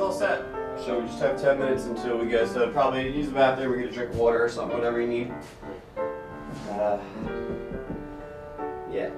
all set. So we just have 10 minutes until we go. So probably use the bathroom, we get a drink of water or something, whatever you need. Yeah.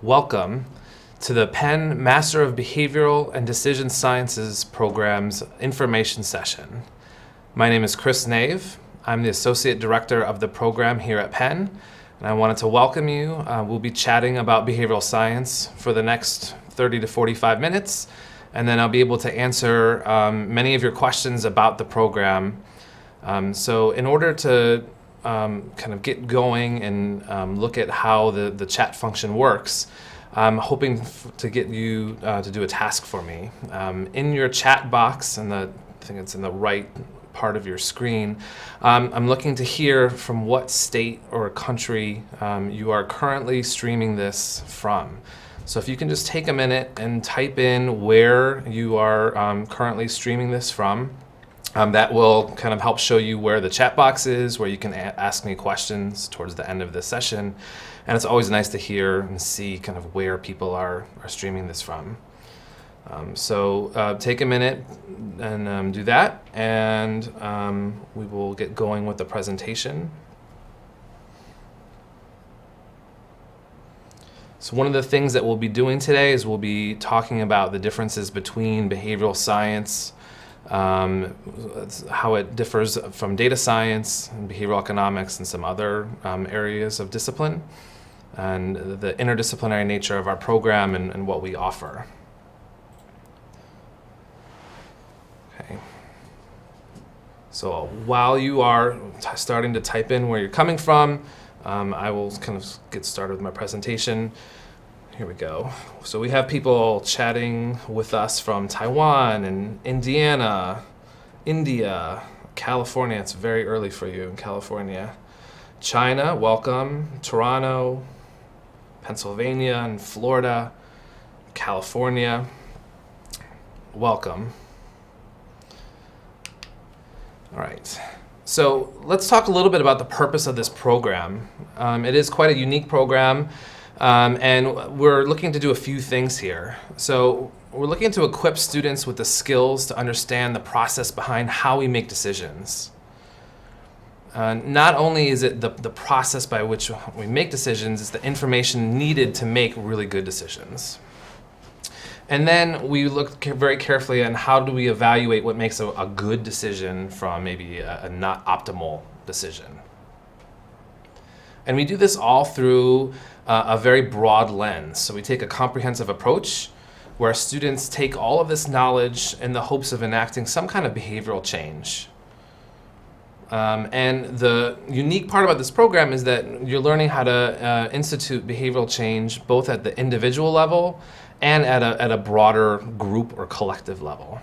Welcome to the Penn Master of Behavioral and Decision Sciences program's information session. My name is Chris Nave. I'm the Associate Director of the program here at Penn, and I wanted to welcome you. We'll be chatting about behavioral science for the next 30 to 45 minutes, and then I'll be able to answer many of your questions about the program. So in order to kind of get going and look at how the chat function works, I'm hoping to get you to do a task for me. In your chat box, I think it's in the right part of your screen, I'm looking to hear from what state or country you are currently streaming this from. So if you can just take a minute and type in where you are currently streaming this from, that will kind of help show you where the chat box is, where you can ask me questions towards the end of the session. And it's always nice to hear and see kind of where people are streaming this from. So take a minute and do that, and we will get going with the presentation. So one of the things that we'll be doing today is we'll be talking about the differences between behavioral science, how it differs from data science and behavioral economics and some other areas of discipline, and the interdisciplinary nature of our program and what we offer. Okay. So while you are starting to type in where you're coming from, I will kind of get started with my presentation. Here we go. So we have people chatting with us from Taiwan and Indiana, India, California. It's very early for you in California. China, welcome. Toronto, Pennsylvania and Florida, California, welcome. All right. So let's talk a little bit about the purpose of this program. It is quite a unique program. And we're looking to do a few things here. So we're looking to equip students with the skills to understand the process behind how we make decisions. Not only is it the process by which we make decisions, it's the information needed to make really good decisions. And then we look very carefully at how do we evaluate what makes a good decision from maybe a not optimal decision. And we do this all through a very broad lens. So we take a comprehensive approach where students take all of this knowledge in the hopes of enacting some kind of behavioral change. And the unique part about this program is that you're learning how to institute behavioral change both at the individual level and at a broader group or collective level.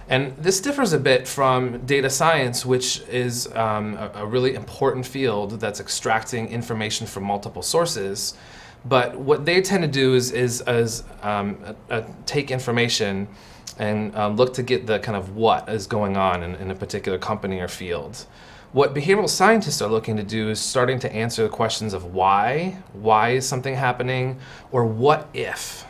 And this differs a bit from data science, which is a really important field that's extracting information from multiple sources. But what they tend to do is take information and look to get the kind of what is going on in a particular company or field. What behavioral scientists are looking to do is starting to answer the questions of why is something happening, or what if?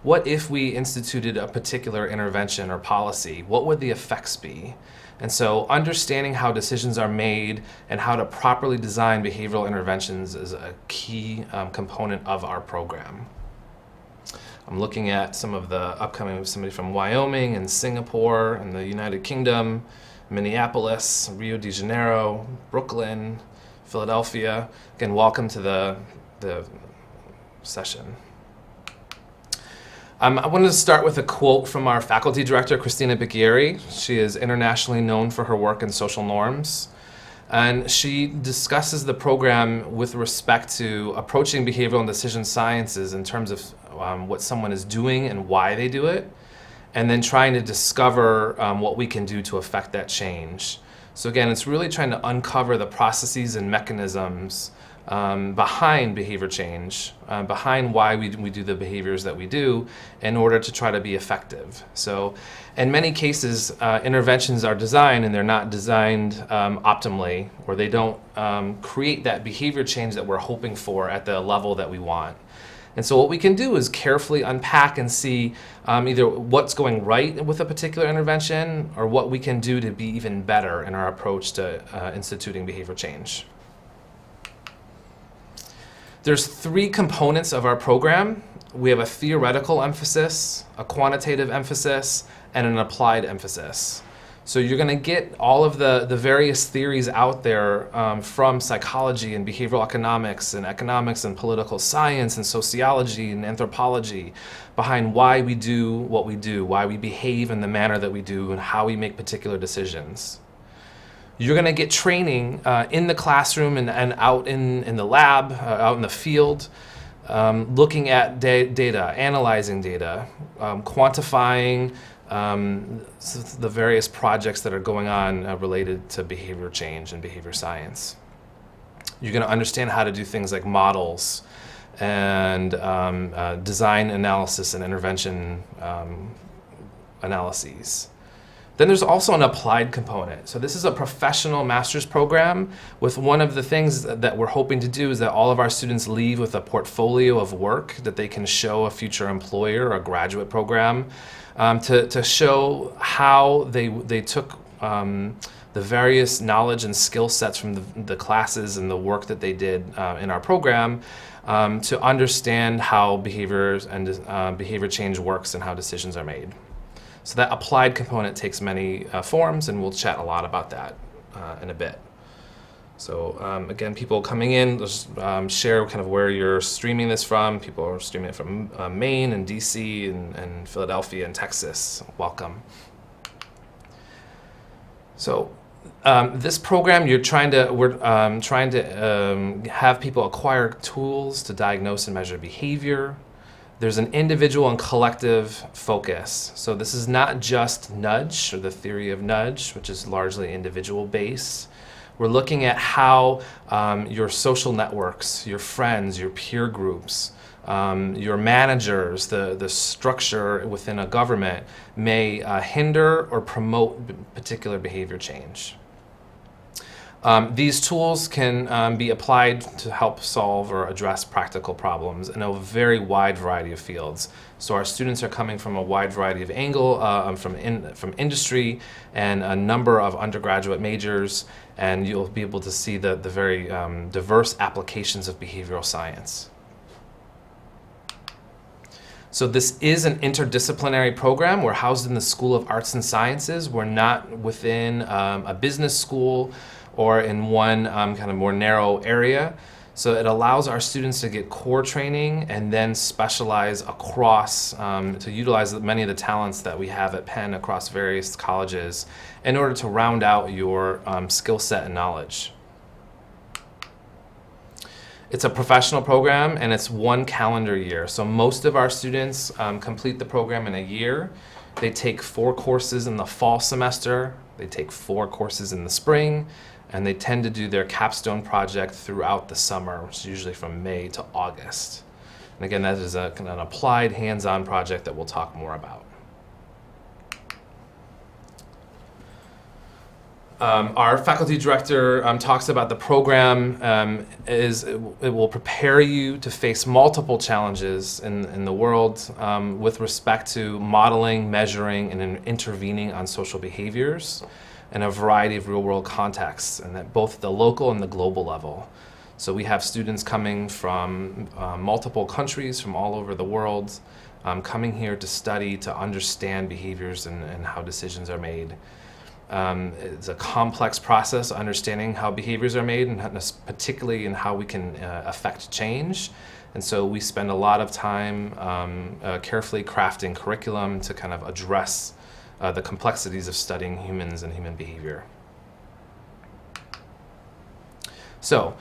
What if we instituted a particular intervention or policy? What would the effects be? And so understanding how decisions are made and how to properly design behavioral interventions is a key component of our program. I'm looking at some of the upcoming, somebody from Wyoming and Singapore and the United Kingdom, Minneapolis, Rio de Janeiro, Brooklyn, Philadelphia. Again, welcome to the session. I wanted to start with a quote from our faculty director, Christina Bicchieri. She is internationally known for her work in social norms. And she discusses the program with respect to approaching behavioral and decision sciences in terms of what someone is doing and why they do it, and then trying to discover what we can do to affect that change. So again, it's really trying to uncover the processes and mechanisms behind behavior change, behind why we do the behaviors that we do in order to try to be effective. So in many cases, interventions are designed and they're not designed optimally, or they don't create that behavior change that we're hoping for at the level that we want. And so what we can do is carefully unpack and see either what's going right with a particular intervention or what we can do to be even better in our approach to instituting behavior change. There's three components of our program. We have a theoretical emphasis, a quantitative emphasis, and an applied emphasis. So you're going to get all of the various theories out there from psychology and behavioral economics and political science and sociology and anthropology behind why we do what we do, why we behave in the manner that we do, and how we make particular decisions. You're going to get training in the classroom and out in the lab, out in the field, looking at data, analyzing data, quantifying the various projects that are going on related to behavior change and behavior science. You're going to understand how to do things like models and design analysis and intervention analyses. Then there's also an applied component. So this is a professional master's program with one of the things that we're hoping to do is that all of our students leave with a portfolio of work that they can show a future employer or a graduate program to show how they took the various knowledge and skill sets from the classes and the work that they did in our program to understand how behaviors and behavior change works and how decisions are made. So that applied component takes many forms, and we'll chat a lot about that in a bit. So again, people coming in, just share kind of where you're streaming this from. People are streaming it from Maine and DC and Philadelphia and Texas. Welcome. So this program, we're trying to have people acquire tools to diagnose and measure behavior. There's an individual and collective focus. So this is not just nudge or the theory of nudge, which is largely individual based. We're looking at how your social networks, your friends, your peer groups, your managers, the structure within a government may hinder or promote particular behavior change. These tools can be applied to help solve or address practical problems in a very wide variety of fields. So our students are coming from a wide variety of from industry and a number of undergraduate majors, and you'll be able to see the very diverse applications of behavioral science. So this is an interdisciplinary program. We're housed in the School of Arts and Sciences. We're not within a business school or in one kind of more narrow area. So it allows our students to get core training and then specialize across, to utilize many of the talents that we have at Penn across various colleges in order to round out your skill set and knowledge. It's a professional program and it's 1 calendar year. So most of our students complete the program in a year. They take 4 courses in the fall semester, they take 4 courses in the spring, and they tend to do their capstone project throughout the summer, which is usually from May to August. And again, that is an applied hands-on project that we'll talk more about. Our faculty director talks about the program it will prepare you to face multiple challenges in the world with respect to modeling, measuring, and intervening on social behaviors in a variety of real-world contexts, and at both the local and the global level. So we have students coming from multiple countries from all over the world, coming here to study, to understand behaviors and how decisions are made. It's a complex process, understanding how behaviors are made, and particularly in how we can affect change. And so we spend a lot of time carefully crafting curriculum to kind of address the complexities of studying humans and human behavior. So,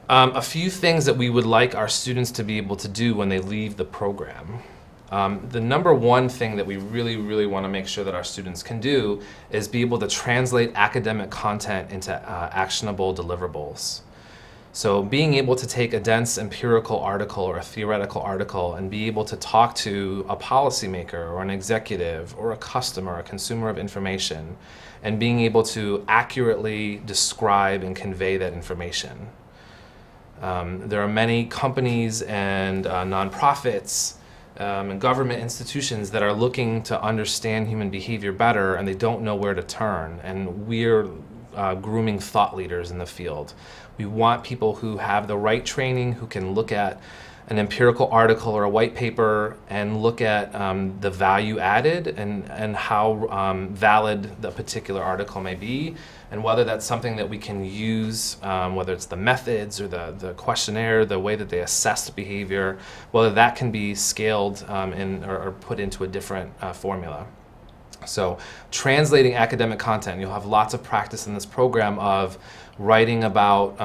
a few things that we would like our students to be able to do when they leave the program. The number one thing that we really want to make sure that our students can do is be able to translate academic content into actionable deliverables. So being able to take a dense empirical article or a theoretical article and be able to talk to a policymaker or an executive or a customer, a consumer of information, and being able to accurately describe and convey that information. There are many companies and nonprofits and government institutions that are looking to understand human behavior better, and they don't know where to turn. And we're grooming thought leaders in the field. We want people who have the right training, who can look at an empirical article or a white paper and look at the value added and how valid the particular article may be, and whether that's something that we can use, whether it's the methods or the questionnaire, the way that they assess behavior, whether that can be scaled or put into a different formula. So translating academic content, you'll have lots of practice in this program of writing about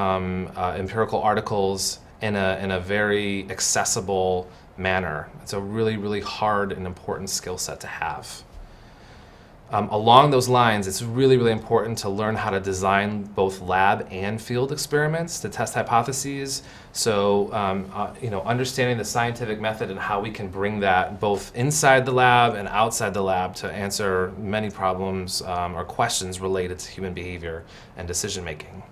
empirical articles in a very accessible manner. It's a really, really hard and important skill set to have. Along those lines, it's really, really important to learn how to design both lab and field experiments to test hypotheses. So, understanding the scientific method and how we can bring that both inside the lab and outside the lab to answer many problems or questions related to human behavior and decision making.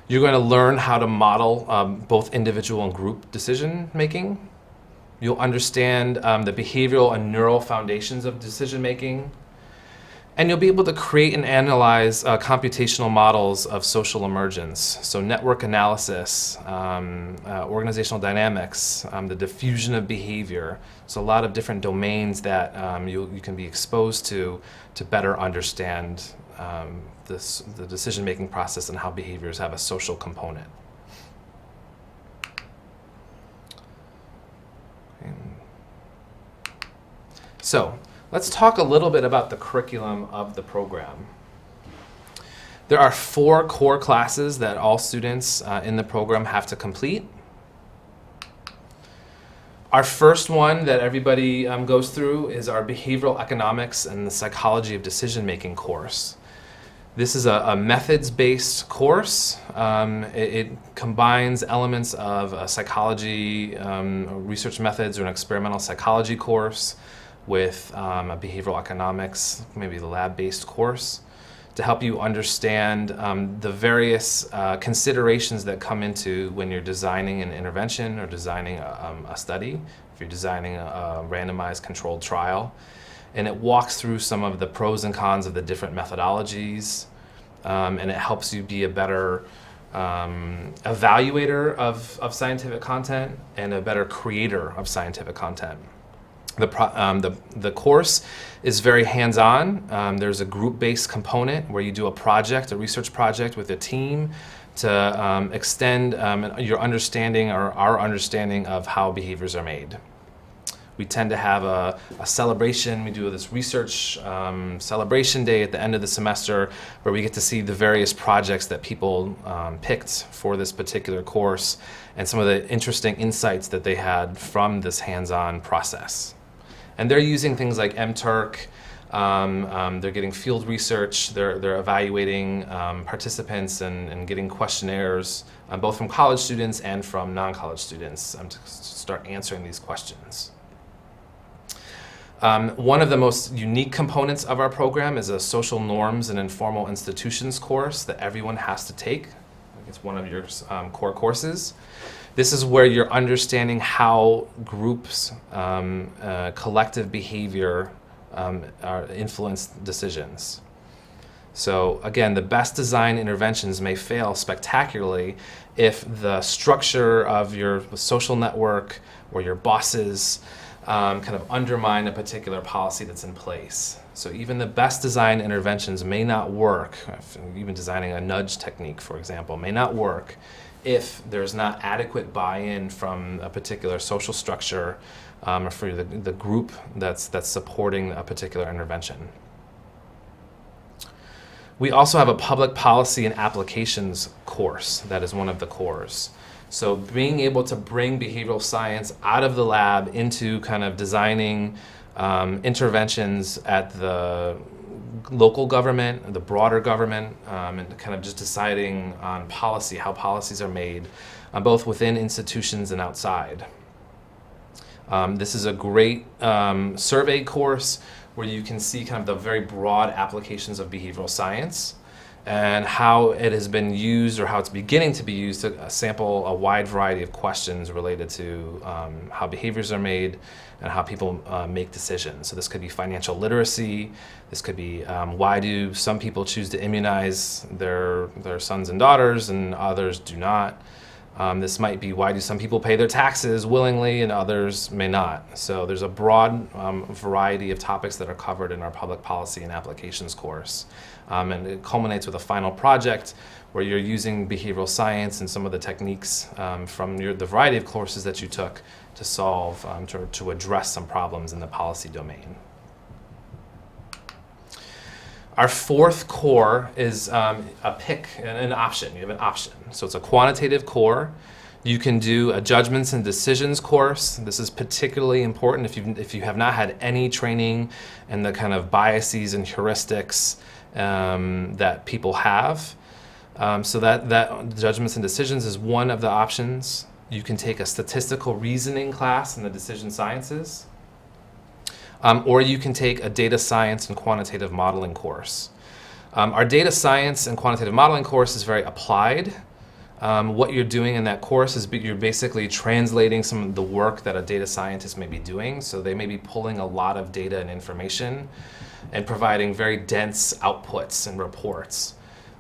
You're going to learn how to model both individual and group decision making. You'll understand the behavioral and neural foundations of decision making. And you'll be able to create and analyze computational models of social emergence. So network analysis, organizational dynamics, the diffusion of behavior. So a lot of different domains that you can be exposed to better understand the decision-making process and how behaviors have a social component. So let's talk a little bit about the curriculum of the program. There are 4 core classes that all students in the program have to complete. Our first one that everybody goes through is our Behavioral Economics and the Psychology of Decision-Making course. This is a methods-based course. It combines elements of psychology, research methods, or an experimental psychology course with a behavioral economics, maybe the lab-based course, to help you understand the various considerations that come into when you're designing an intervention or designing a study, if you're designing a randomized controlled trial. And it walks through some of the pros and cons of the different methodologies, and it helps you be a better evaluator of scientific content and a better creator of scientific content. The course is very hands-on. There's a group-based component where you do a project, a research project with a team to extend your understanding or our understanding of how behaviors are made. We tend to have a celebration. We do this research celebration day at the end of the semester where we get to see the various projects that people picked for this particular course and some of the interesting insights that they had from this hands-on process. And they're using things like MTurk. They're getting field research. They're evaluating participants and getting questionnaires, both from college students and from non-college students, to start answering these questions. One of the most unique components of our program is a social norms and informal institutions course that everyone has to take. It's one of your core courses. This is where you're understanding how groups, collective behavior influence decisions. So again, the best design interventions may fail spectacularly if the structure of your social network or your bosses kind of undermine a particular policy that's in place. So even the best design interventions may not work, even designing a nudge technique, for example, may not work if there's not adequate buy-in from a particular social structure or for the group that's supporting a particular intervention. We also have a public policy and applications course that is one of the cores. So being able to bring behavioral science out of the lab into kind of designing interventions at the local government, the broader government, and kind of just deciding on policy, how policies are made, both within institutions and outside. This is a great survey course where you can see kind of the very broad applications of behavioral science. and how it has been used or how it's beginning to be used to sample a wide variety of questions related to how behaviors are made and how people make decisions. So this could be financial literacy, this could be why do some people choose to immunize their sons and daughters and others do not. This might be why do some people pay their taxes willingly and others may not. So there's a broad variety of topics that are covered in our public policy and applications course. And it culminates with a final project where you're using behavioral science and some of the techniques from the variety of courses that you took to solve, to address some problems in the policy domain. Our fourth core is an option. You have an option. So it's a quantitative core. You can do a judgments and decisions course. This is particularly important if you have not had any training in the kind of biases and heuristics that people have. So that judgments and decisions is one of the options. You can take a statistical reasoning class in the decision sciences. Or you can take a data science and quantitative modeling course. Our data science and quantitative modeling course is very applied. What you're doing in that course is you're basically translating some of the work that a data scientist may be doing. So they may be pulling a lot of data and information and providing very dense outputs and reports.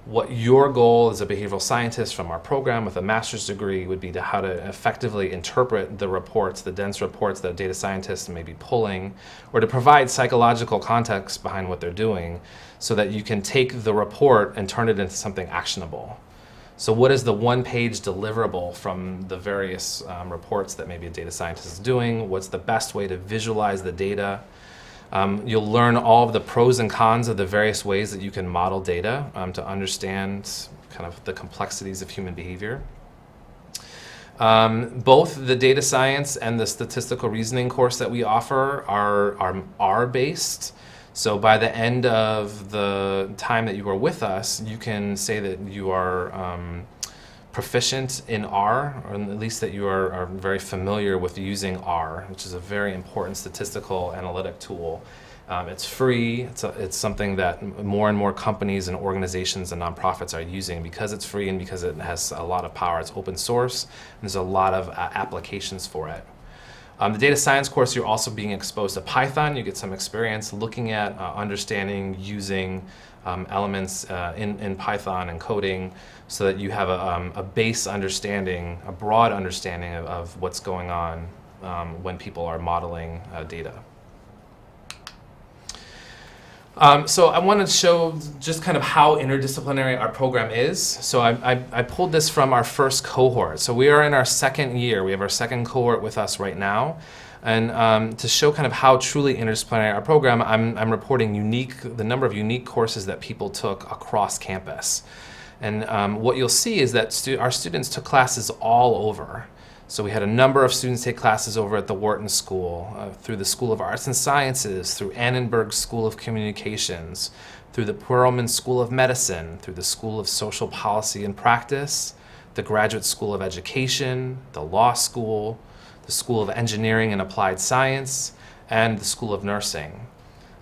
What your goal as a behavioral scientist from our program with a master's degree would be to how to effectively interpret the reports, the dense reports that a data scientist may be pulling, or to provide psychological context behind what they're doing so that you can take the report and turn it into something actionable. So what is the one-page deliverable from the various reports that maybe a data scientist is doing? What's the best way to visualize the data? You'll learn all of the pros and cons of the various ways that you can model data to understand kind of the complexities of human behavior. Both the data science and the statistical reasoning course that we offer are R-based. So by the end of the time that you are with us, you can say that you are proficient in R, or at least that you are very familiar with using R, which is a very important statistical analytic tool. It's free. It's something that more and more companies and organizations and nonprofits are using because it's free and because it has a lot of power. It's open source, and there's a lot of applications for it. The data science course, you're also being exposed to Python. You get some experience looking at, understanding, using elements in Python and coding so that you have a base understanding, a broad understanding of what's going on when people are modeling data. So I wanted to show just kind of how interdisciplinary our program is. So I pulled this from our first cohort. So we are in our second year. We have our second cohort with us right now. And to show kind of how truly interdisciplinary our program, I'm reporting the number of unique courses that people took across campus. And what you'll see is that our students took classes all over. So we had a number of students take classes over at the Wharton School, through the School of Arts and Sciences, through Annenberg School of Communications, through the Perelman School of Medicine, through the School of Social Policy and Practice, the Graduate School of Education, the Law School, the School of Engineering and Applied Science, and the School of Nursing.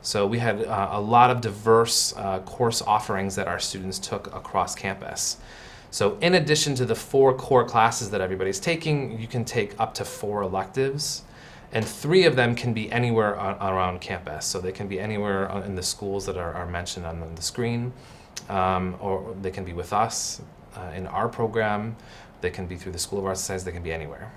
So we had a lot of diverse course offerings that our students took across campus. So in addition to the 4 core classes that everybody's taking, you can take up to 4 electives, and 3 of them can be anywhere around campus. So they can be anywhere in the schools that are mentioned on the screen, or they can be with us in our program. They can be through the School of Arts and Sciences. They can be anywhere.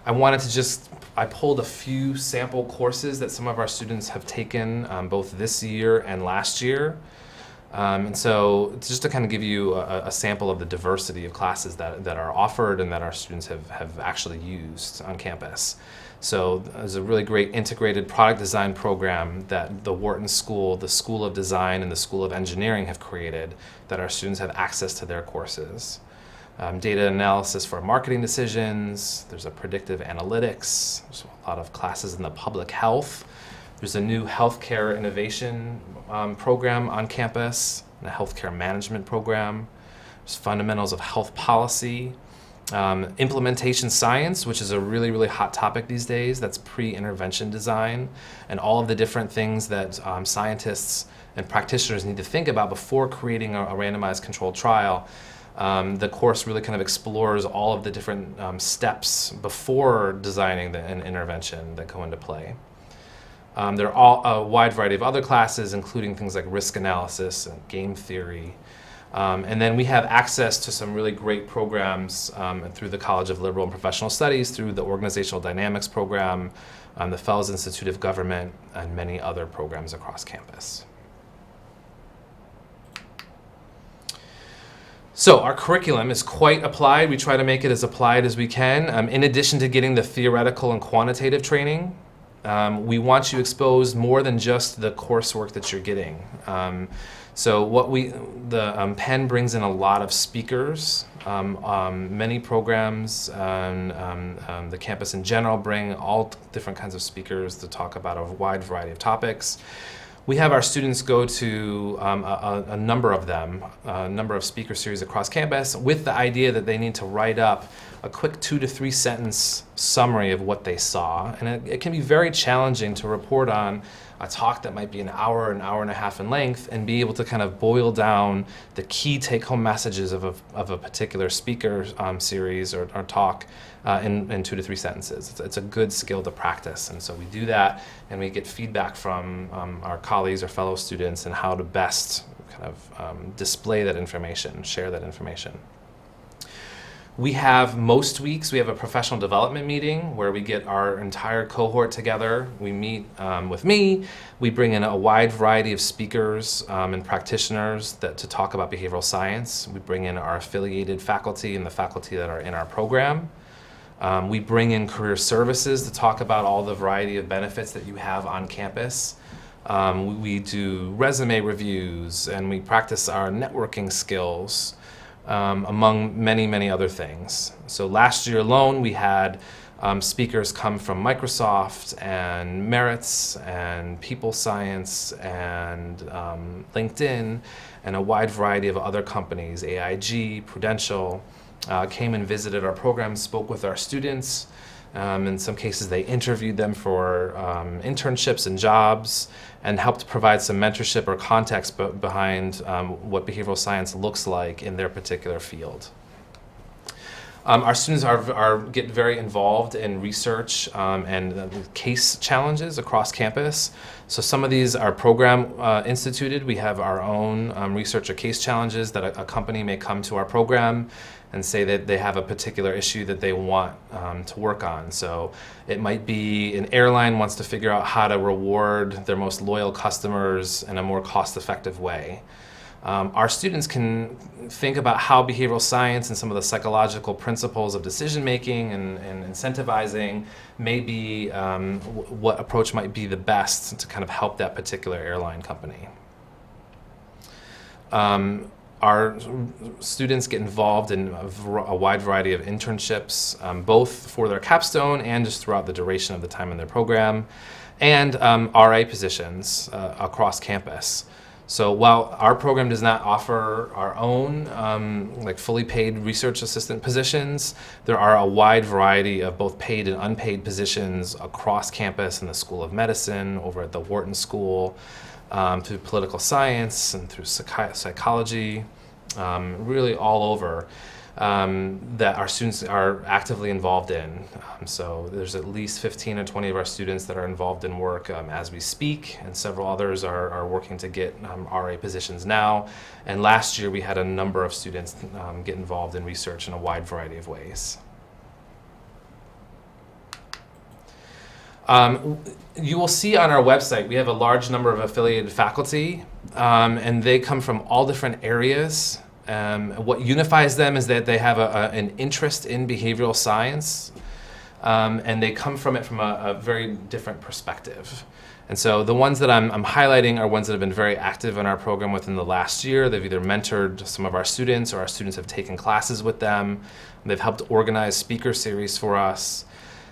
I pulled a few sample courses that some of our students have taken both this year and last year. And so just to kind of give you a sample of the diversity of classes that are offered and that our students have actually used on campus. So there's a really great integrated product design program that the Wharton School, the School of Design, and the School of Engineering have created that our students have access to their courses. Data analysis for marketing decisions. There's a predictive analytics. There's a lot of classes in the public health. There's a new healthcare innovation program on campus, and a healthcare management program. There's fundamentals of health policy. Implementation science, which is a really, really hot topic these days. That's pre-intervention design, and all of the different things that scientists and practitioners need to think about before creating a randomized controlled trial. The course really kind of explores all of the different steps before designing an intervention that go into play. There are a wide variety of other classes, including things like risk analysis and game theory. And then we have access to some really great programs through the College of Liberal and Professional Studies, through the Organizational Dynamics program, the Fells Institute of Government, and many other programs across campus. So our curriculum is quite applied. We try to make it as applied as we can. In addition to getting the theoretical and quantitative training, we want you exposed more than just the coursework that you're getting. So the Penn brings in a lot of speakers. Many programs, the campus in general, bring all different kinds of speakers to talk about a wide variety of topics. We have our students go to a number of them, a number of speaker series across campus, with the idea that they need to write up a quick 2 to 3 sentence summary of what they saw. And it can be very challenging to report on a talk that might be an hour and a half in length, and be able to kind of boil down the key take-home messages of a particular speaker series or talk in 2 to 3 sentences. It's a good skill to practice, and so we do that, and we get feedback from our colleagues or fellow students on how to best kind of display that information, share that information. We have, most weeks, we have a professional development meeting where we get our entire cohort together. We meet with me. We bring in a wide variety of speakers and practitioners to talk about behavioral science. We bring in our affiliated faculty and the faculty that are in our program. We bring in career services to talk about all the variety of benefits that you have on campus. We do resume reviews, and we practice our networking skills. Among many, many other things. So last year alone, we had speakers come from Microsoft and Meritz and People Science and LinkedIn and a wide variety of other companies, AIG, Prudential, came and visited our program, spoke with our students. In some cases, they interviewed them for internships and jobs, and helped provide some mentorship or context behind what behavioral science looks like in their particular field. Our students get very involved in research and case challenges across campus. So some of these are program instituted. We have our own research or case challenges that a company may come to our program and say that they have a particular issue that they want to work on. So it might be an airline wants to figure out how to reward their most loyal customers in a more cost-effective way. Our students can think about how behavioral science and some of the psychological principles of decision-making and incentivizing may be, what approach might be the best to kind of help that particular airline company. Our students get involved in a wide variety of internships, both for their capstone and just throughout the duration of the time in their program, and RA positions across campus. So while our program does not offer our own like fully paid research assistant positions, there are a wide variety of both paid and unpaid positions across campus in the School of Medicine, over at the Wharton School, through political science and through psychology, really all over, that our students are actively involved in. So there's at least 15 or 20 of our students that are involved in work as we speak, and several others are working to get RA positions now. And last year we had a number of students get involved in research in a wide variety of ways. You will see on our website we have a large number of affiliated faculty, and they come from all different areas. What unifies them is that they have an interest in behavioral science, and they come from it from a very different perspective. And so the ones that I'm highlighting are ones that have been very active in our program within the last year. They've either mentored some of our students, or our students have taken classes with them. They've helped organize speaker series for us.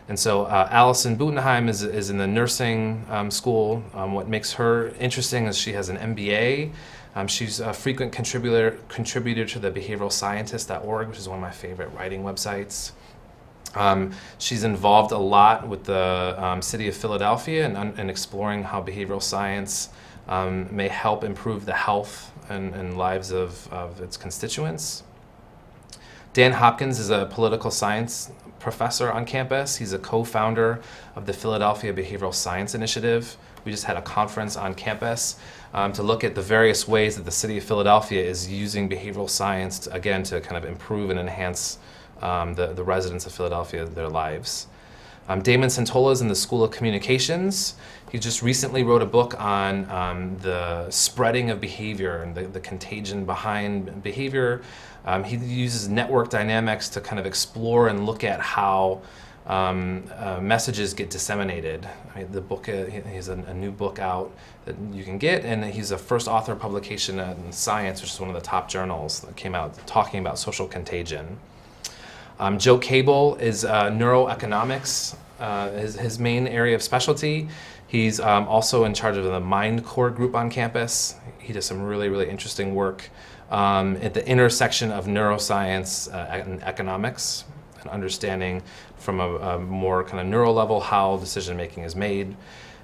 And so Allison Butenheim is in the nursing school. What makes her interesting is she has an MBA. She's a frequent contributor to the behavioralscientist.org, which is one of my favorite writing websites. She's involved a lot with the city of Philadelphia and exploring how behavioral science may help improve the health and lives of its constituents. Dan Hopkins is a political science professor on campus. He's a co-founder of the Philadelphia Behavioral Science Initiative. We just had a conference on campus to look at the various ways that the city of Philadelphia is using behavioral science to kind of improve and enhance the residents of Philadelphia, their lives. Damon Santola is in the School of Communications. He just recently wrote a book on the spreading of behavior and the contagion behind behavior. He uses network dynamics to kind of explore and look at how messages get disseminated. The book, he has a new book out that you can get, and he's a first author publication in Science, which is one of the top journals that came out talking about social contagion. Joe Cable is neuroeconomics, his main area of specialty. He's also in charge of the MindCore group on campus. He does some really, really interesting work at the intersection of neuroscience and economics, and understanding from a more kind of neuro level how decision making is made.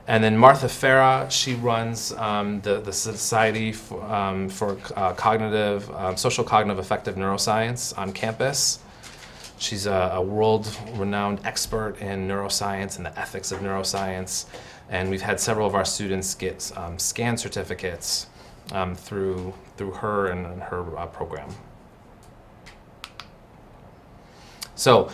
And then Martha Farah, she runs the Society for Social Cognitive Affective Neuroscience on campus. She's a world-renowned expert in neuroscience and the ethics of neuroscience, and we've had several of our students get SCAN certificates through her and her program. So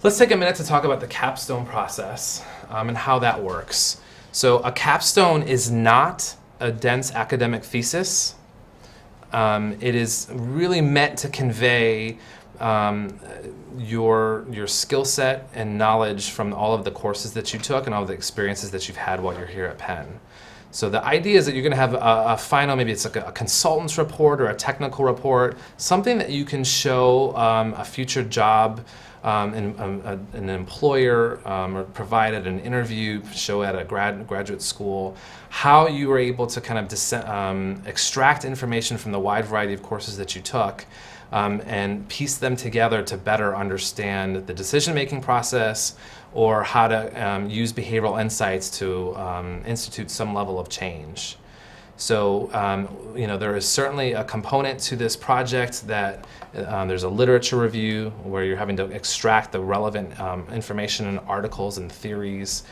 let's take a minute to talk about the capstone process and how that works. So a capstone is not a dense academic thesis. It is really meant to convey your skill set and knowledge from all of the courses that you took and all the experiences that you've had while you're here at Penn. So the idea is that you're going to have a final, maybe it's like a consultant's report or a technical report, something that you can show a future job an employer or provide at an interview, show at a graduate school, how you were able to kind of extract information from the wide variety of courses that you took and piece them together to better understand the decision-making process or how to use behavioral insights to institute some level of change. So, there is certainly a component to this project that there's a literature review where you're having to extract the relevant information and articles and theories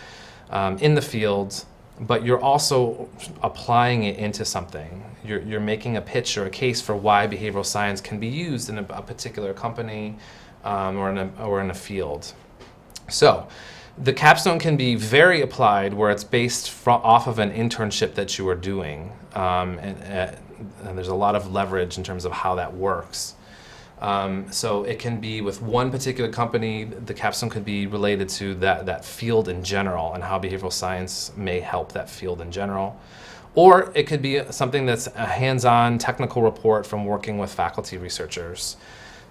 in the field, but you're also applying it into something. You're making a pitch or a case for why behavioral science can be used in a particular company or in a field. So, the capstone can be very applied where it's based off of an internship that you are doing, and there's a lot of leverage in terms of how that works. So it can be with one particular company. The capstone could be related to that field in general and how behavioral science may help that field in general. Or it could be something that's a hands-on technical report from working with faculty researchers.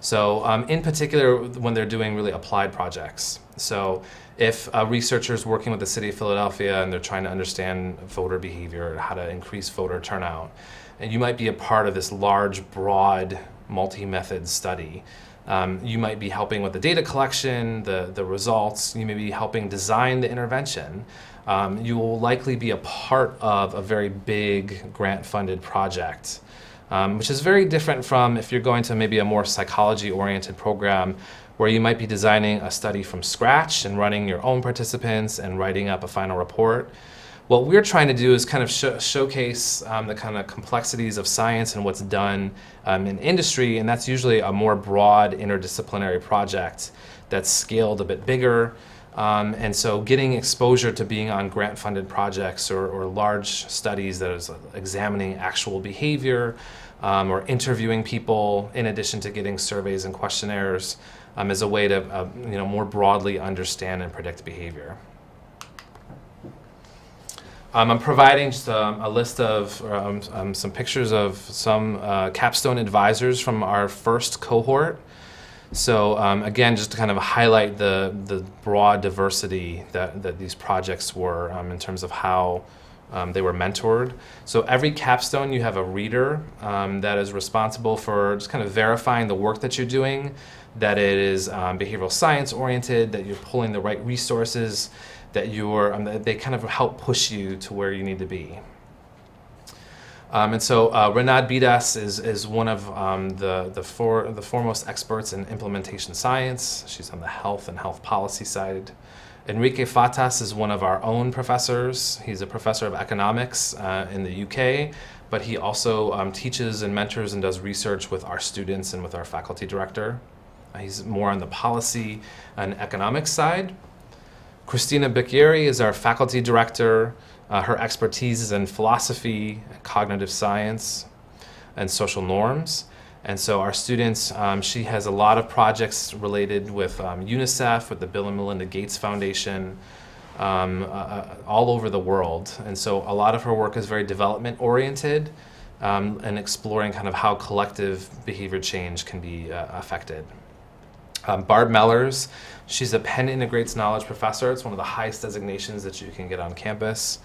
So in particular, when they're doing really applied projects. So if a researcher is working with the city of Philadelphia and they're trying to understand voter behavior, how to increase voter turnout, and you might be a part of this large, broad, multi-method study. You might be helping with the data collection, the results. You may be helping design the intervention. You will likely be a part of a very big grant-funded project, which is very different from if you're going to maybe a more psychology-oriented program where you might be designing a study from scratch and running your own participants and writing up a final report. What we're trying to do is kind of showcase the kind of complexities of science and what's done in industry, and that's usually a more broad interdisciplinary project that's scaled a bit bigger. And so getting exposure to being on grant-funded projects or large studies that is examining actual behavior or interviewing people in addition to getting surveys and questionnaires is a way to more broadly understand and predict behavior. I'm providing just a list of some pictures of some capstone advisors from our first cohort. So again, just to kind of highlight the broad diversity that these projects were in terms of how they were mentored. So every capstone, you have a reader that is responsible for just kind of verifying the work that you're doing, that it is behavioral science oriented, that you're pulling the right resources, that they kind of help push you to where you need to be. And so Renad Bidas is one of the foremost experts in implementation science. She's on the health and health policy side. Enrique Fatas is one of our own professors. He's a professor of economics in the UK, but he also teaches and mentors and does research with our students and with our faculty director. He's more on the policy and economics side. Christina Bicchieri is our faculty director. Her expertise is in philosophy, cognitive science, and social norms. And so our students, she has a lot of projects related with UNICEF, with the Bill and Melinda Gates Foundation, all over the world. And so a lot of her work is very development oriented and exploring kind of how collective behavior change can be affected. Barb Mellers, she's a Penn Integrates Knowledge professor. It's one of the highest designations that you can get on campus.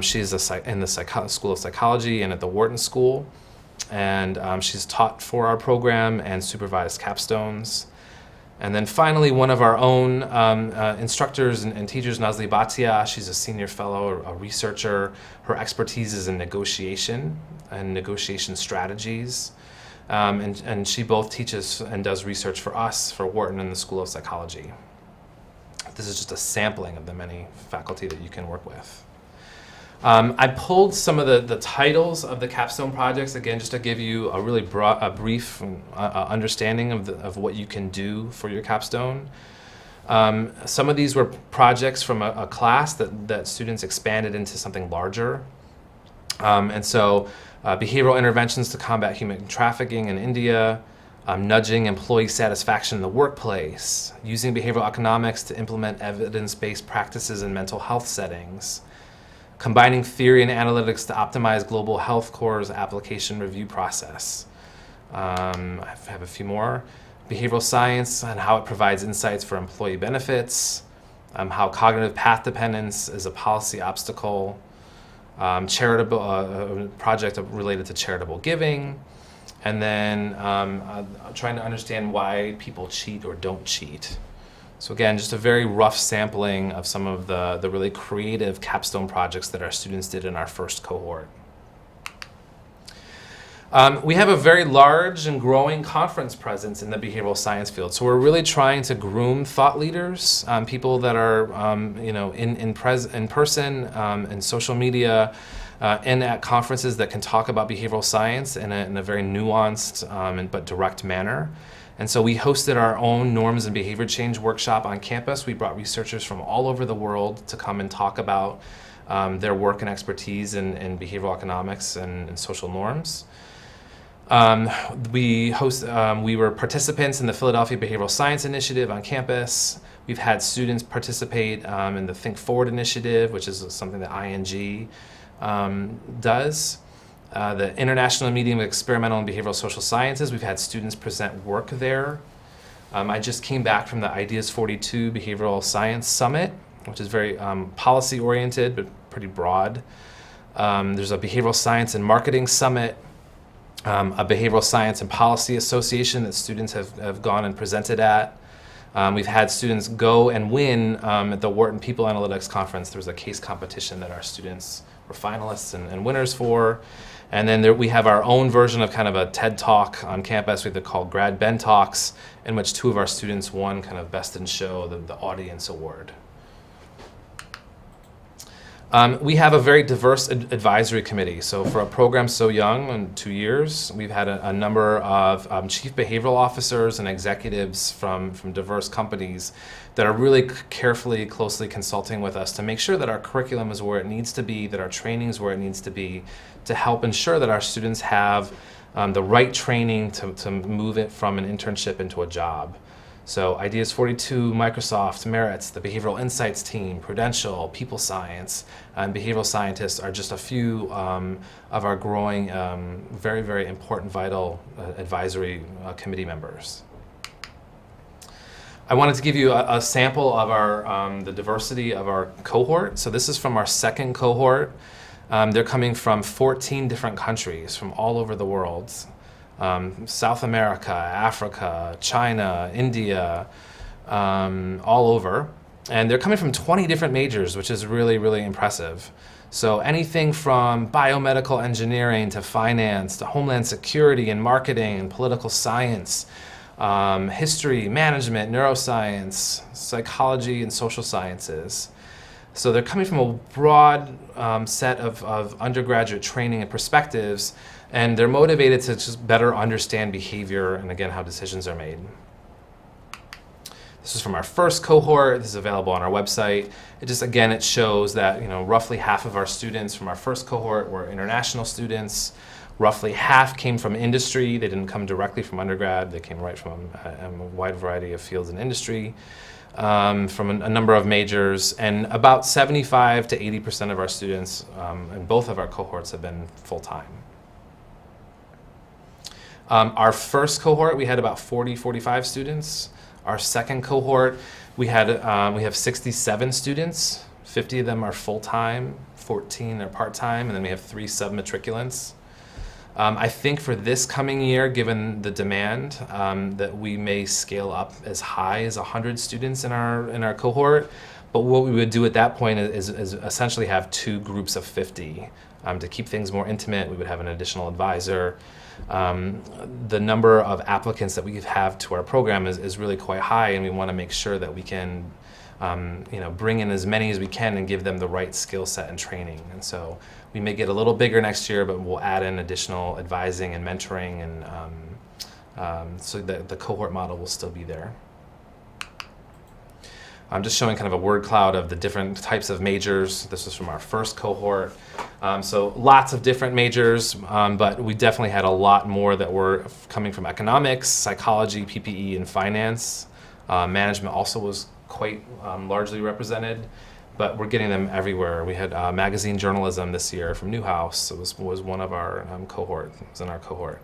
She's in the School of Psychology and at the Wharton School. And she's taught for our program and supervised capstones. And then finally, one of our own instructors and teachers, Nazli Bhatia, she's a senior fellow, a researcher. Her expertise is in negotiation and negotiation strategies. And she both teaches and does research for us, for Wharton and the School of Psychology. This is just a sampling of the many faculty that you can work with. I pulled some of the titles of the capstone projects, again, just to give you a really brief understanding of what you can do for your capstone. Some of these were projects from a class that students expanded into something larger. And so behavioral interventions to combat human trafficking in India, nudging employee satisfaction in the workplace, using behavioral economics to implement evidence-based practices in mental health settings, combining theory and analytics to optimize Global Health Corps' application review process. I have a few more. Behavioral science and how it provides insights for employee benefits, how cognitive path dependence is a policy obstacle, charitable project related to charitable giving, and then trying to understand why people cheat or don't cheat. So again, just a very rough sampling of some of the really creative capstone projects that our students did in our first cohort. We have a very large and growing conference presence in the behavioral science field. So we're really trying to groom thought leaders, people that are in person, in social media, and at conferences that can talk about behavioral science in a very nuanced but direct manner. And so we hosted our own norms and behavior change workshop on campus. We brought researchers from all over the world to come and talk about their work and expertise in behavioral economics and social norms. We were participants in the Philadelphia Behavioral Science Initiative on campus. We've had students participate in the Think Forward Initiative, which is something that ING does. The International Meeting of Experimental and Behavioral Social Sciences, we've had students present work there. I just came back from the Ideas 42 Behavioral Science Summit, which is very policy-oriented, but pretty broad. There's a Behavioral Science and Marketing Summit, a Behavioral Science and Policy Association that students have gone and presented at. We've had students go and win at the Wharton People Analytics Conference. There was a case competition that our students were finalists and winners for. And then we have our own version of kind of a TED Talk on campus. We have called Grad Ben Talks, in which two of our students won kind of Best in Show, the Audience Award. We have a very diverse advisory committee. So for a program so young, in 2 years, we've had a number of chief behavioral officers and executives from diverse companies that are really carefully, closely consulting with us to make sure that our curriculum is where it needs to be, that our training is where it needs to be, to help ensure that our students have the right training to move it from an internship into a job. So Ideas 42, Microsoft, Merits, the Behavioral Insights team, Prudential, People Science, and behavioral scientists are just a few of our growing, very, very important, vital advisory committee members. I wanted to give you a sample of the diversity of our cohort. So this is from our second cohort. They're coming from 14 different countries from all over the world. South America, Africa, China, India, all over. And they're coming from 20 different majors, which is really, really impressive. So anything from biomedical engineering to finance to homeland security and marketing and political science, history, management, neuroscience, psychology, and social sciences. So they're coming from a broad set of undergraduate training and perspectives, and they're motivated to just better understand behavior and, again, how decisions are made. This is from our first cohort. This is available on our website. It just, again, it shows that, roughly half of our students from our first cohort were international students. Roughly half came from industry. They didn't come directly from undergrad. They came right from a wide variety of fields in industry, from a number of majors. And about 75 to 80% of our students in both of our cohorts have been full-time. Our first cohort, we had about 45 students. Our second cohort, we have 67 students. 50 of them are full-time, 14 are part-time, and then we have 3 sub-matriculants. I think for this coming year, given the demand, that we may scale up as high as 100 students in our cohort. But what we would do at that point is essentially have 2 groups of 50. To keep things more intimate, we would have an additional advisor. The number of applicants that we have to our program is really quite high, and we want to make sure that we can bring in as many as we can and give them the right skill set and training. And so we may get a little bigger next year, but we'll add in additional advising and mentoring, and so that the cohort model will still be there. I'm just showing kind of a word cloud of the different types of majors. This is from our first cohort. So lots of different majors, but we definitely had a lot more that were coming from economics, psychology, PPE, and finance. Management also was quite largely represented, but we're getting them everywhere. We had magazine journalism this year from Newhouse. It was one of our cohort. It was in our cohort.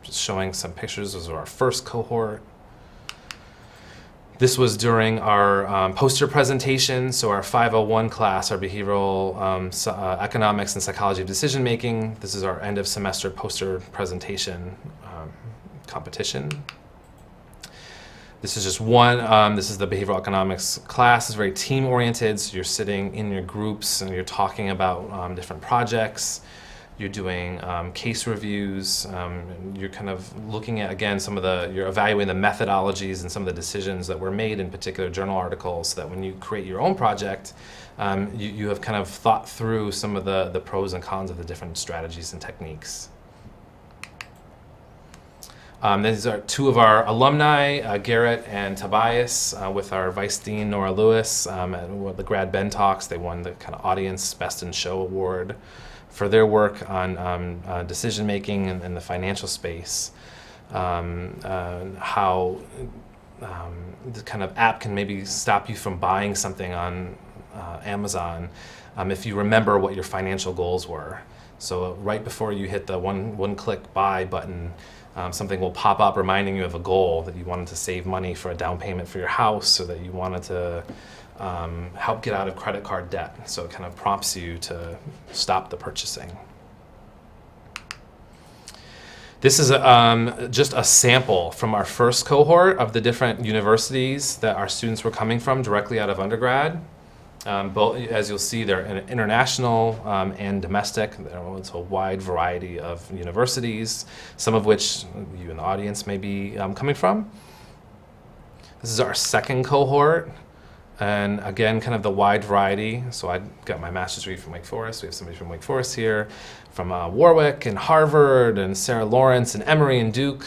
Just showing some pictures. This was our first cohort. This was during our poster presentation, so our 501 class, our behavioral economics and psychology of decision making. This is our end of semester poster presentation competition. This is just one, this is the behavioral economics class. It's very team oriented, so you're sitting in your groups and you're talking about different projects. You're doing case reviews. You're kind of looking at, again, you're evaluating the methodologies and some of the decisions that were made in particular journal articles, so that when you create your own project, you have kind of thought through some of the pros and cons of the different strategies and techniques. These are 2 of our alumni, Garrett and Tobias, with our Vice Dean, Nora Lewis, at the Grad Ben Talks. They won the kind of Audience Best in Show Award for their work on decision making in the financial space, how the kind of app can maybe stop you from buying something on Amazon if you remember what your financial goals were. So right before you hit the one-click buy button, something will pop up reminding you of a goal that you wanted to save money for a down payment for your house, or that you wanted to help get out of credit card debt. So it kind of prompts you to stop the purchasing. This is just a sample from our first cohort of the different universities that our students were coming from directly out of undergrad. Both, as you'll see, they're international and domestic. It's a wide variety of universities, some of which you in the audience may be coming from. This is our second cohort. And again, kind of the wide variety. So I got my master's degree from Wake Forest. We have somebody from Wake Forest here, from Warwick and Harvard and Sarah Lawrence and Emory and Duke.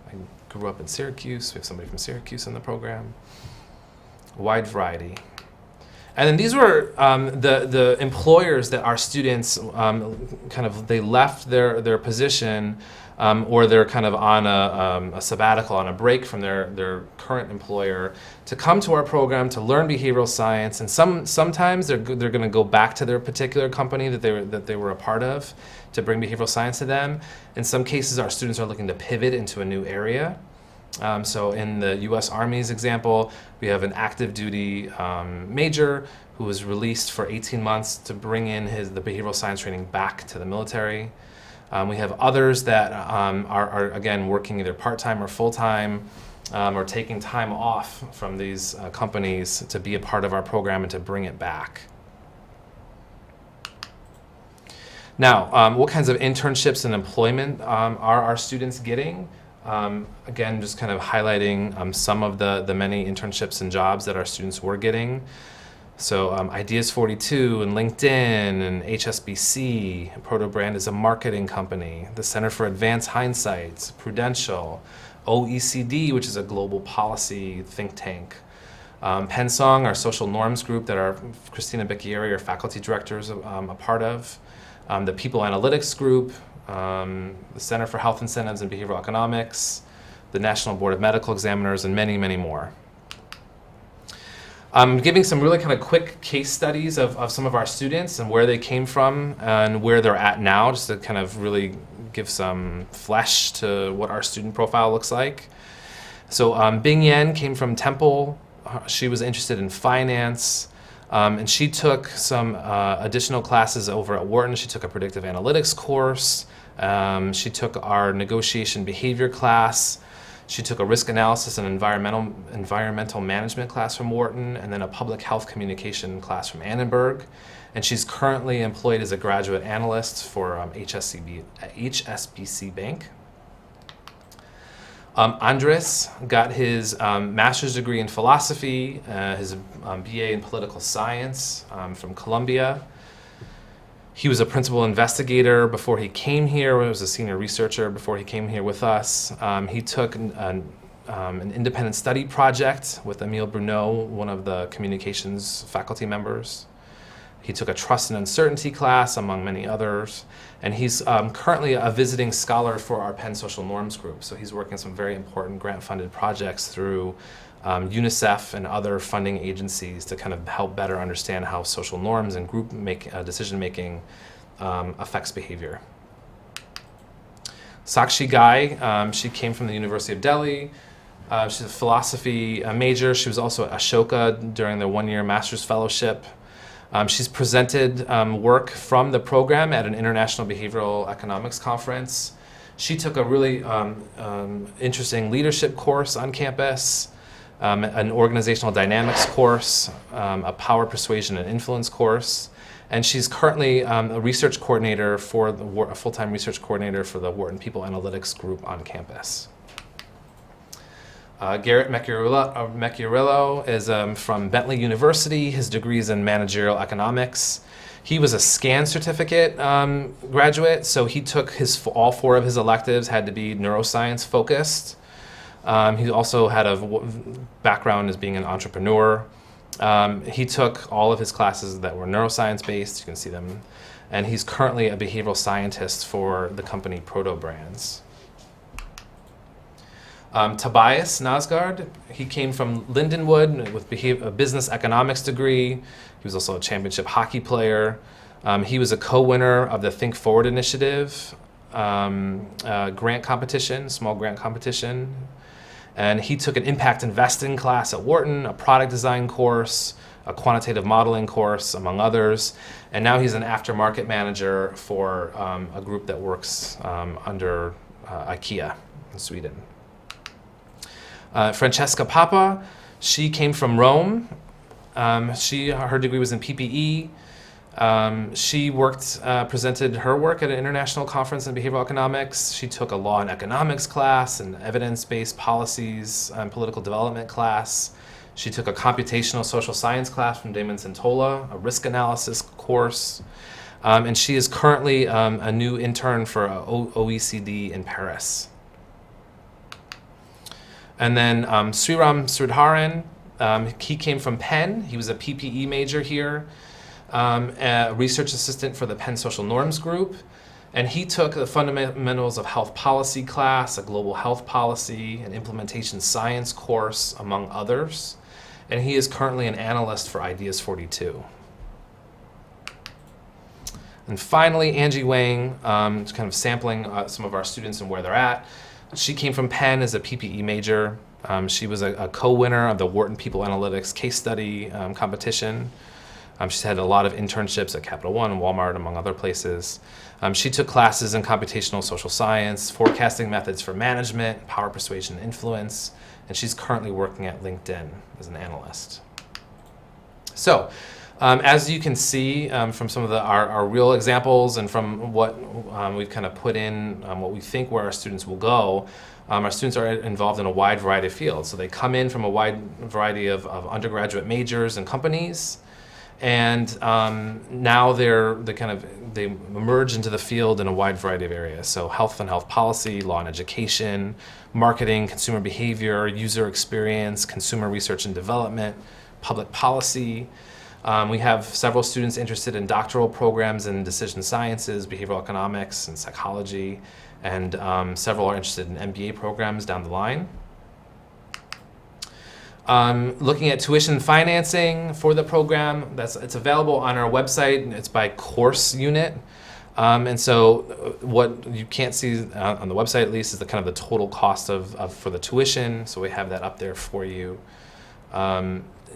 I grew up in Syracuse. We have somebody from Syracuse in the program. Wide variety. And then these were the employers that our students they left their position, or they're kind of on a sabbatical, on a break from their current employer, to come to our program to learn behavioral science. And sometimes they're going to go back to their particular company that they were a part of to bring behavioral science to them. In some cases, our students are looking to pivot into a new area. So in the U.S. Army's example, we have an active duty major who was released for 18 months to bring in the behavioral science training back to the military. We have others that are again working either part-time or full-time, or taking time off from these companies to be a part of our program and to bring it back. Now, what kinds of internships and employment are our students getting? Again, just kind of highlighting some of the many internships and jobs that our students were getting. So Ideas 42 and LinkedIn and HSBC, Protobrand is a marketing company, the Center for Advanced Hindsight, Prudential, OECD, which is a global policy think tank, Pensong, our social norms group that our Christina Bicchieri, our faculty director, is a part of, the People Analytics Group, the Center for Health Incentives and Behavioral Economics, the National Board of Medical Examiners, and many, many more. I'm giving some really kind of quick case studies of some of our students and where they came from and where they're at now, just to kind of really give some flesh to what our student profile looks like. So Bing Yan came from Temple. She was interested in finance, and she took some additional classes over at Wharton. She took a predictive analytics course. She took our negotiation behavior class. She took a risk analysis and environmental management class from Wharton, and then a public health communication class from Annenberg. And she's currently employed as a graduate analyst for HSBC Bank. Andres got his master's degree in philosophy, his BA in political science from Columbia. He was a principal investigator before he came here. He was a senior researcher before he came here with us. He took an independent study project with Emile Bruneau, one of the communications faculty members. He took a trust and uncertainty class, among many others. And he's currently a visiting scholar for our Penn Social Norms group. So he's working on some very important grant-funded projects through UNICEF and other funding agencies to kind of help better understand how social norms and group decision-making affects behavior. Sakshi Ghai, she came from the University of Delhi. She's a philosophy major. She was also at Ashoka during their one-year master's fellowship. She's presented work from the program at an international behavioral economics conference. She took a really interesting leadership course on campus, an organizational dynamics course, a power, persuasion, and influence course, and she's currently a research coordinator for a full-time research coordinator for the Wharton People Analytics group on campus. Garrett Mecchiarillo is from Bentley University. His degree is in managerial economics. He was a SCAN certificate graduate, so he took all 4 of his electives had to be neuroscience focused. He also had a background as being an entrepreneur. He took all of his classes that were neuroscience based, you can see them, and he's currently a behavioral scientist for the company Protobrands. Tobias Nasgard, he came from Lindenwood with a business economics degree. He was also a championship hockey player. He was a co-winner of the Think Forward Initiative grant competition, small grant competition. And he took an impact investing class at Wharton, a product design course, a quantitative modeling course, among others. And now he's an aftermarket manager for a group that works under IKEA in Sweden. Francesca Papa, she came from Rome. Her degree was in PPE. She presented her work at an international conference in behavioral economics. She took a law and economics class, an evidence-based policies and political development class. She took a computational social science class from Damon Centola, a risk analysis course. And she is currently a new intern for OECD in Paris. And then Sriram Sridharan, he came from Penn. He was a PPE major here. A research assistant for the Penn Social Norms group, and he took the Fundamentals of Health Policy class, a global health policy, an implementation science course, among others, and he is currently an analyst for Ideas 42. And finally, Angie Wang, kind of sampling some of our students and where they're at. She came from Penn as a PPE major. She was a co-winner of the Wharton People Analytics case study competition. She's had a lot of internships at Capital One and Walmart, among other places. She took classes in computational social science, forecasting methods for management, power, persuasion, and influence, and she's currently working at LinkedIn as an analyst. So, As you can see from some of our real examples and from what we've kind of put in, what we think where our students will go, our students are involved in a wide variety of fields. So they come in from a wide variety of undergraduate majors and companies, and now they emerge into the field in a wide variety of areas. So health and health policy, law and education, marketing, consumer behavior, user experience, consumer research and development, public policy. We have several students interested in doctoral programs in decision sciences, behavioral economics, and psychology, and several are interested in MBA programs down the line. Looking at tuition financing for the program, it's available on our website. It's by course unit. And so what you can't see on the website, at least, is the kind of the total cost for the tuition. So we have that up there for you.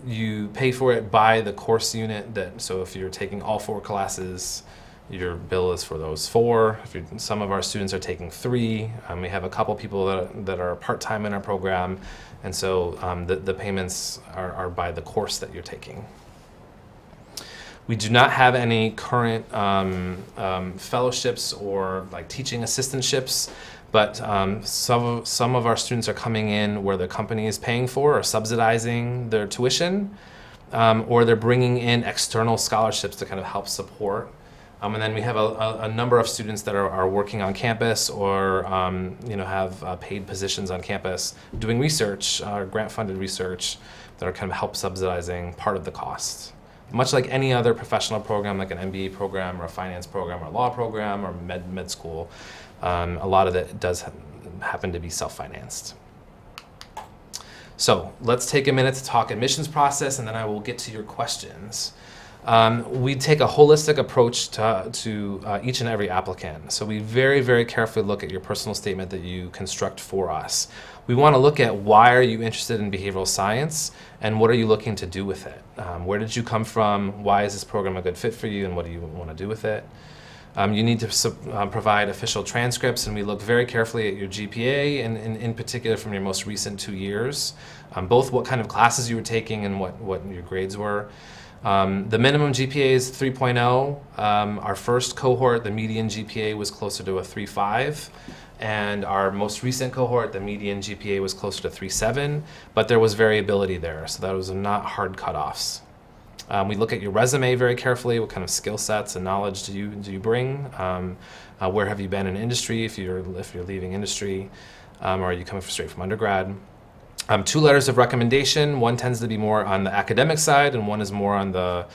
You pay for it by the course unit. So if you're taking all 4 classes, your bill is for those 4. Some of our students are taking 3. We have a couple people that are part-time in our program, and so the payments are by the course that you're taking. We do not have any current fellowships or like teaching assistantships, but some of our students are coming in where the company is paying for or subsidizing their tuition, or they're bringing in external scholarships to kind of help support. And then we have a number of students that are working on campus or have paid positions on campus doing research, grant-funded research, that are kind of help subsidizing part of the cost. Much like any other professional program, like an MBA program or a finance program or a law program or med school, a lot of it does happen to be self-financed. So let's take a minute to talk admissions process, and then I will get to your questions. We take a holistic approach to each and every applicant. So we very, very carefully look at your personal statement that you construct for us. We want to look at why are you interested in behavioral science and what are you looking to do with it? Where did you come from? Why is this program a good fit for you and what do you want to do with it? You need to provide official transcripts, and we look very carefully at your GPA and in particular from your most recent 2 years, both what kind of classes you were taking and what your grades were. The minimum GPA is 3.0. Our first cohort, the median GPA was closer to a 3.5. And our most recent cohort, the median GPA was closer to 3.7, but there was variability there, so that was not hard cutoffs. We look at your resume very carefully. What kind of skill sets and knowledge do you bring? Where have you been in industry if you're leaving industry, or are you coming straight from undergrad? 2 letters of recommendation. One tends to be more on the academic side, and one is more on the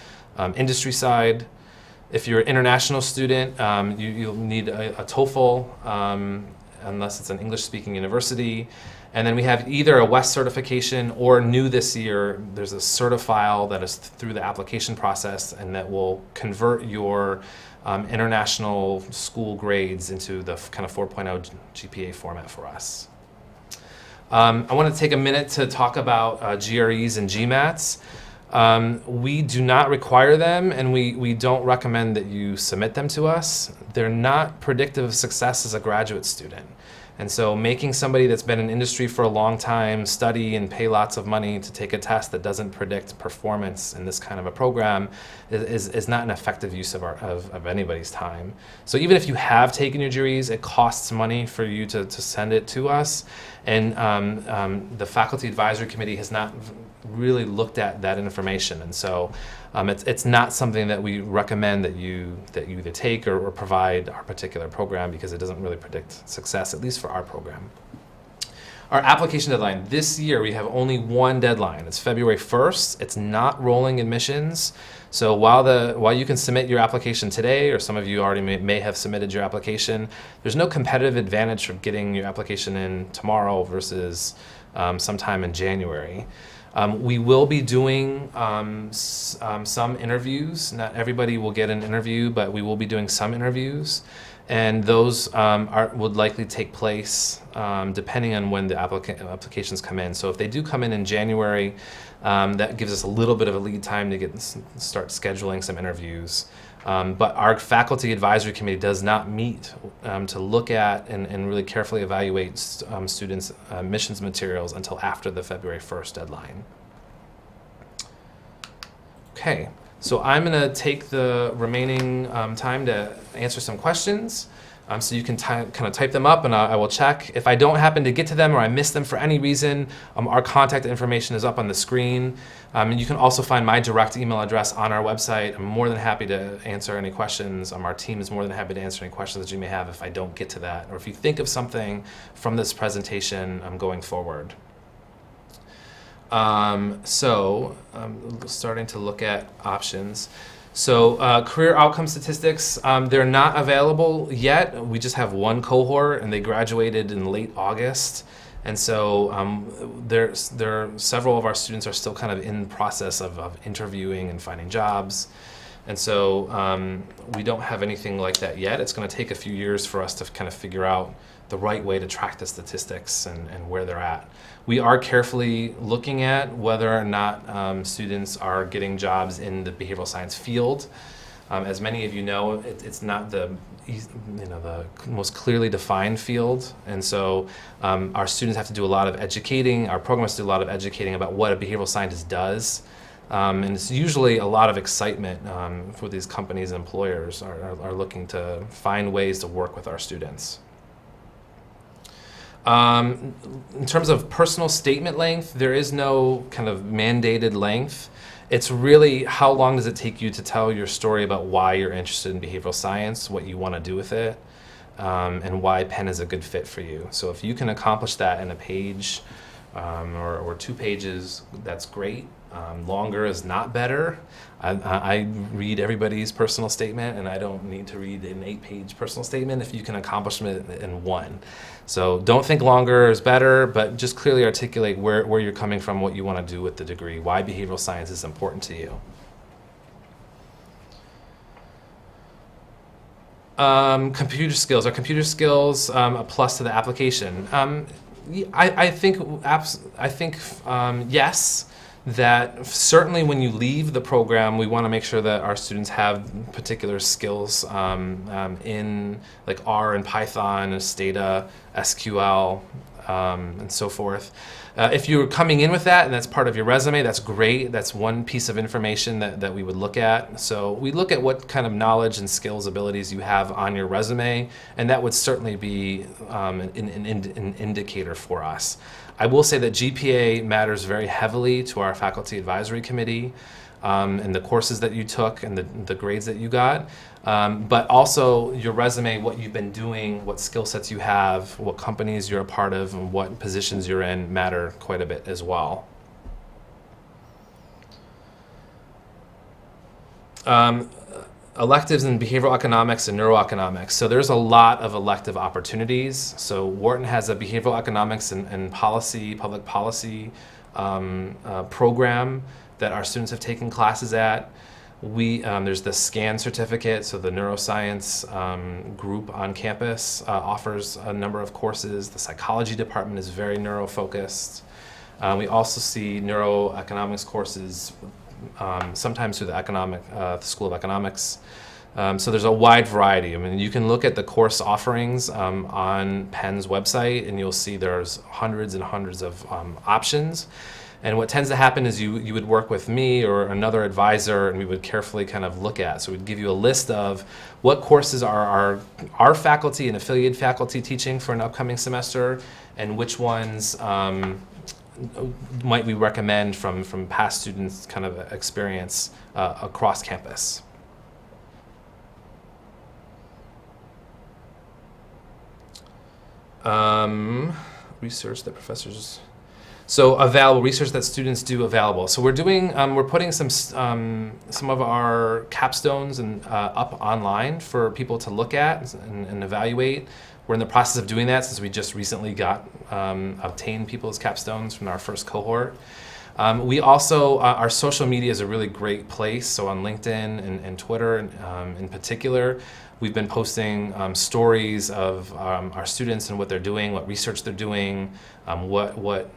industry side. If you're an international student, you'll need a TOEFL, unless it's an English-speaking university. And then we have either a WEST certification or new this year, there's a Certifile that is through the application process and that will convert your international school grades into the kind of 4.0 GPA format for us. I want to take a minute to talk about GREs and GMATs. We do not require them, and we don't recommend that you submit them to us. They're not predictive of success as a graduate student. And so making somebody that's been in industry for a long time study and pay lots of money to take a test that doesn't predict performance in this kind of a program is not an effective use of anybody's time. So even if you have taken your GREs, it costs money for you to send it to us. And the Faculty Advisory Committee has not really looked at that information. And so it's not something that we recommend that you either take or provide our particular program because it doesn't really predict success, at least for our program. Our application deadline. This year we have only one deadline. It's February 1st. It's not rolling admissions. So while you can submit your application today, or some of you already may have submitted your application, there's no competitive advantage for getting your application in tomorrow versus sometime in January. We will be doing some interviews. Not everybody will get an interview, but we will be doing some interviews. And those would likely take place depending on when the applications come in. So if they do come in January, that gives us a little bit of a lead time to start scheduling some interviews. But our Faculty Advisory Committee does not meet to look at and really carefully evaluate students' admissions materials until after the February 1st deadline. Okay, So I'm going to take the remaining time to answer some questions. So you can kind of type them up and I will check. If I don't happen to get to them or I miss them for any reason, our contact information is up on the screen. And you can also find my direct email address on our website. I'm more than happy to answer any questions. Our team is more than happy to answer any questions that you may have if I don't get to that, or if you think of something from this presentation going forward. So I'm starting to look at options. So career outcome statistics, they're not available yet. We just have one cohort and they graduated in late August. And so several of our students are still kind of in the process of interviewing and finding jobs. And so we don't have anything like that yet. It's going to take a few years for us to kind of figure out the right way to track the statistics and where they're at. We are carefully looking at whether or not students are getting jobs in the behavioral science field. As many of you know, it's not the most clearly defined field, and so our students have to do a lot of educating. Our programs do a lot of educating about what a behavioral scientist does. And it's usually a lot of excitement for these companies and employers are looking to find ways to work with our students. In terms of personal statement length, there is no kind of mandated length. It's really how long does it take you to tell your story about why you're interested in behavioral science, what you want to do with it, and why Penn is a good fit for you. So if you can accomplish that in a page or 2 pages, that's great. Longer is not better. I read everybody's personal statement, and I don't need to read an 8-page personal statement if you can accomplish it in 1. So don't think longer is better, but just clearly articulate where you're coming from, what you want to do with the degree, why behavioral science is important to you. Computer skills. Are computer skills a plus to the application? I think yes. That certainly when you leave the program, we want to make sure that our students have particular skills in like R and Python, Stata, SQL, and so forth. If you're coming in with that and that's part of your resume, that's great. That's one piece of information that we would look at. So we look at what kind of knowledge and skills, abilities you have on your resume, and that would certainly be an indicator for us. I will say that GPA matters very heavily to our faculty advisory committee and the courses that you took and the grades that you got. But also your resume, what you've been doing, what skill sets you have, what companies you're a part of, and what positions you're in matter quite a bit as well. Electives in behavioral economics and neuroeconomics. So there's a lot of elective opportunities. So Wharton has a behavioral economics and policy, public policy program that our students have taken classes at. There's the SCAN certificate, so the neuroscience group on campus offers a number of courses. The psychology department is very neuro-focused. We also see neuroeconomics courses sometimes through the School of Economics. So there's a wide variety. I mean, you can look at the course offerings on Penn's website, and you'll see there's hundreds and hundreds of options. And what tends to happen is you would work with me or another advisor, and we would carefully kind of look at. So we'd give you a list of what courses are our faculty and affiliated faculty teaching for an upcoming semester, and which ones might we recommend from past students' kind of experience across campus. Research that professors. So available research that students do available. So we're putting some of our capstones up online for people to look at and evaluate. We're in the process of doing that since we just recently obtained people's capstones from our first cohort. We also, our social media is a really great place. So on LinkedIn and Twitter in particular, we've been posting stories of our students and what they're doing, what research they're doing, what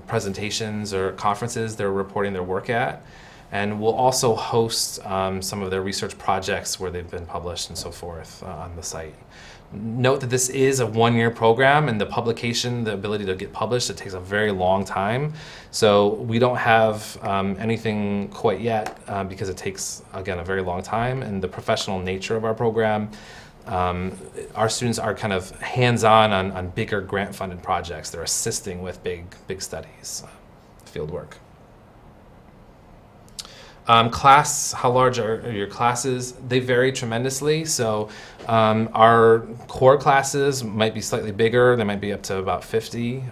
presentations or conferences they're reporting their work at. And we'll also host some of their research projects where they've been published and so forth on the site. Note that this is a one-year program, and the publication, the ability to get published, it takes a very long time. So we don't have anything quite yet because it takes, again, a very long time, and the professional nature of our program. Our students are kind of hands-on on bigger grant-funded projects. They're assisting with big studies, field work. How large are your classes? They vary tremendously. So our core classes might be slightly bigger. They might be up to about 50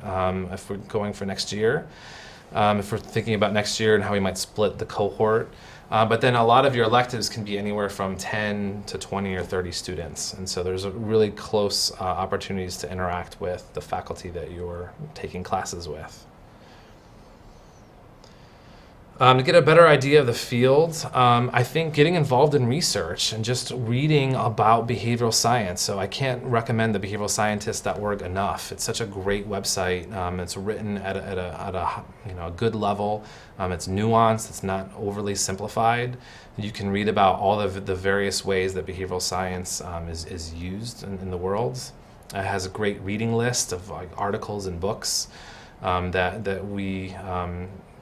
if we're going for next year. If we're thinking about next year and how we might split the cohort. But then a lot of your electives can be anywhere from 10 to 20 or 30 students. And so there's a really close opportunities to interact with the faculty that you're taking classes with. To get a better idea of the field, I think getting involved in research and just reading about behavioral science. So I can't recommend the behavioralscientist.org enough. It's such a great website. It's written at a good level. It's nuanced. It's not overly simplified. You can read about all of the various ways that behavioral science is used in the world. It has a great reading list of articles and books that we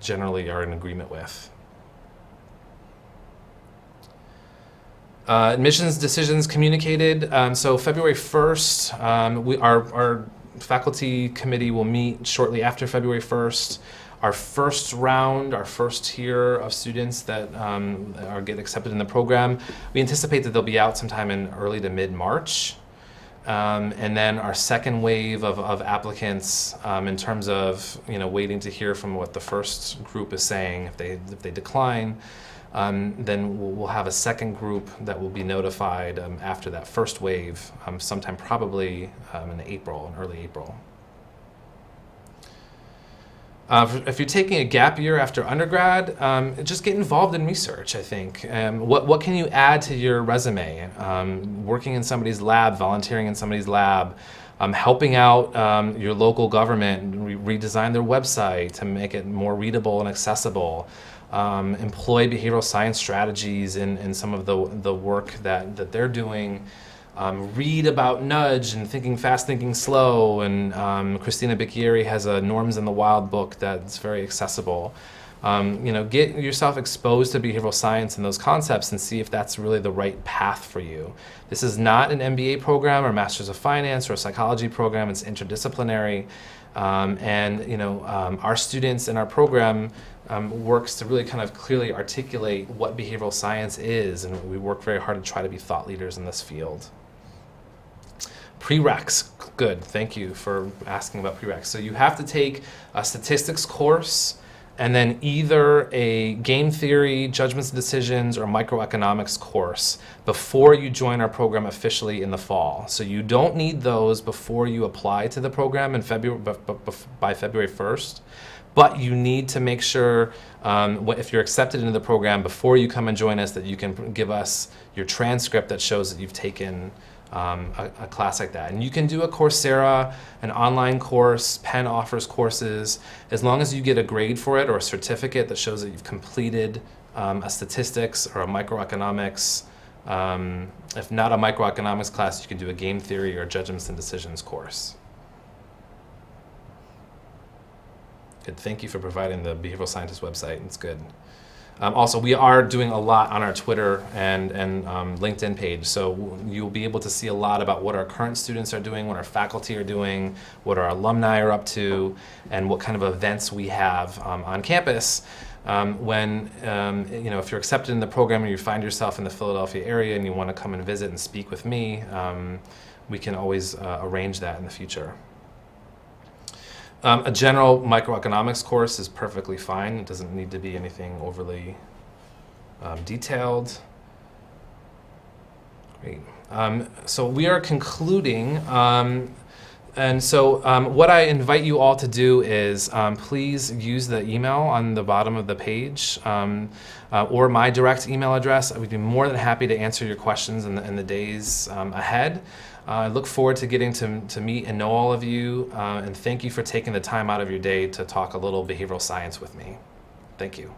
generally are in agreement with. Admissions decisions communicated. So February 1st, our faculty committee will meet shortly after February 1st. Our first round, our first tier of students that get accepted in the program, we anticipate that they'll be out sometime in early to mid-March. And then our second wave of applicants, in terms of waiting to hear from what the first group is saying. If they decline, then we'll have a second group that will be notified after that first wave, sometime probably in early April. If you're taking a gap year after undergrad, just get involved in research, I think. What can you add to your resume? Working in somebody's lab, volunteering in somebody's lab, helping out your local government redesign their website to make it more readable and accessible. Employ behavioral science strategies in some of the work that they're doing. Read about nudge and thinking fast, thinking slow, and Christina Bicchieri has a Norms in the Wild book that's very accessible. Get yourself exposed to behavioral science and those concepts and see if that's really the right path for you. This is not an MBA program or Masters of Finance or a psychology program. It's interdisciplinary, our students in our program works to really kind of clearly articulate what behavioral science is, and we work very hard to try to be thought leaders in this field. Prereqs, good, thank you for asking about prereqs. So you have to take a statistics course and then either a game theory, judgments and decisions, or microeconomics course before you join our program officially in the fall. So you don't need those before you apply to the program in by February 1st. But you need to make sure, if you're accepted into the program before you come and join us, that you can give us your transcript that shows that you've taken a class like that. And you can do a Coursera, an online course. Penn offers courses. As long as you get a grade for it or a certificate that shows that you've completed a statistics or a microeconomics. If not a microeconomics class, you can do a game theory or judgments and decisions course. Good. Thank you for providing the behavioral scientist website. It's good. Also, we are doing a lot on our Twitter and LinkedIn page, so you'll be able to see a lot about what our current students are doing, what our faculty are doing, what our alumni are up to, and what kind of events we have on campus. If you're accepted in the program or you find yourself in the Philadelphia area and you want to come and visit and speak with me, we can always arrange that in the future. A general microeconomics course is perfectly fine. It doesn't need to be anything overly detailed. Great. So we are concluding. What I invite you all to do is please use the email on the bottom of the page or my direct email address. I would be more than happy to answer your questions in the days ahead. I look forward to getting to meet and know all of you, and thank you for taking the time out of your day to talk a little behavioral science with me. Thank you.